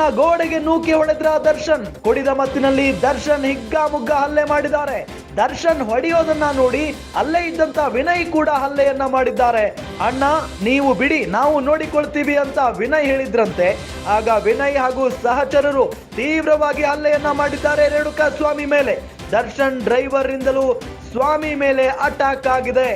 ಸ್ವಾಮಿಯನ್ನ ಗೋಡೆಗೆ ನೂಕಿ ಹೊಡೆದ್ರ ದರ್ಶನ್. ಕುಡಿದ ಮತ್ತಿನಲ್ಲಿ ದರ್ಶನ್ ಹಿಗ್ಗಾಮುಗ್ಗ ಹಲ್ಲೆ ಮಾಡಿದ್ದಾರೆ. ದರ್ಶನ್ ಹೊಡೆಯೋದನ್ನ ನೋಡಿ ಅಲ್ಲೇ ಇದ್ದಂತ ವಿನಯ್ ಕೂಡ ಹಲ್ಲೆಯನ್ನ ಮಾಡಿದ್ದಾರೆ. ಅಣ್ಣ ನೀವು ಬಿಡಿ, ನಾವು ನೋಡಿಕೊಳ್ತೀವಿ ಅಂತ ವಿನಯ್ ಹೇಳಿದ್ರಂತೆ. ಆಗ ವಿನಯ್ ಹಾಗೂ ಸಹಚರರು ತೀವ್ರವಾಗಿ ಹಲ್ಲೆಯನ್ನ ಮಾಡಿದ್ದಾರೆ ರೇಣುಕಾ ಸ್ವಾಮಿ ಮೇಲೆ. ದರ್ಶನ್ ಡ್ರೈವರ್ ರಿಂದಲೂ ಸ್ವಾಮಿ ಮೇಲೆ ಅಟ್ಯಾಕ್ ಆಗಿದೆ.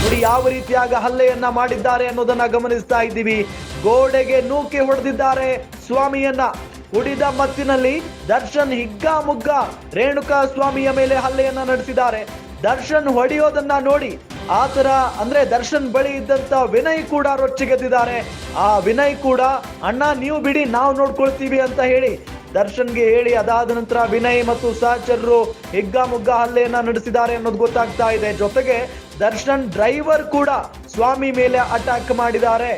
ನೋಡಿ ಯಾವ ರೀತಿಯಾಗಿ ಹಲ್ಲೆಯನ್ನ ಮಾಡಿದ್ದಾರೆ ಅನ್ನೋದನ್ನ ಗಮನಿಸ್ತಾ ಇದ್ದೀವಿ. ಗೋಡೆಗೆ ನೂಕಿ ಹೊಡೆದಿದ್ದಾರೆ ಸ್ವಾಮಿಯನ್ನ. ಕುಡಿದ ಮತ್ತಿನಲ್ಲಿ ದರ್ಶನ್ ಹಿಗ್ಗಾಮುಗ್ಗ ರೇಣುಕಾ ಸ್ವಾಮಿಯ ಮೇಲೆ ಹಲ್ಲೆಯನ್ನ ನಡೆಸಿದ್ದಾರೆ. ದರ್ಶನ್ ಹೊಡೆಯೋದನ್ನ ನೋಡಿ ಆತರ ಅಂದ್ರೆ ದರ್ಶನ್ ಬಳಿ ಇದ್ದಂತ ವಿನಯ್ ಕೂಡ ರೊಚ್ಚಿಗೆದ್ದಿದ್ದಾರೆ. ಆ ವಿನಯ್ ಕೂಡ ಅಣ್ಣ ನೀವು ಬಿಡಿ, ನಾವು ನೋಡ್ಕೊಳ್ತೀವಿ ಅಂತ ಹೇಳಿ ದರ್ಶನ್ಗೆ ಹೇಳಿ ಅದಾದ ನಂತರ ವಿನಯ್ ಮತ್ತು ಸಹಚರರು ಹಿಗ್ಗಾಮುಗ್ಗ ಹಲ್ಲೆಯನ್ನ ನಡೆಸಿದ್ದಾರೆ ಅನ್ನೋದು ಗೊತ್ತಾಗ್ತಾ ಇದೆ. ಜೊತೆಗೆ ದರ್ಶನ್ ಡ್ರೈವರ್ ಕೂಡ ಸ್ವಾಮಿ ಮೇಲೆ ಅಟ್ಯಾಕ್ ಮಾಡಿದ್ದಾರೆ.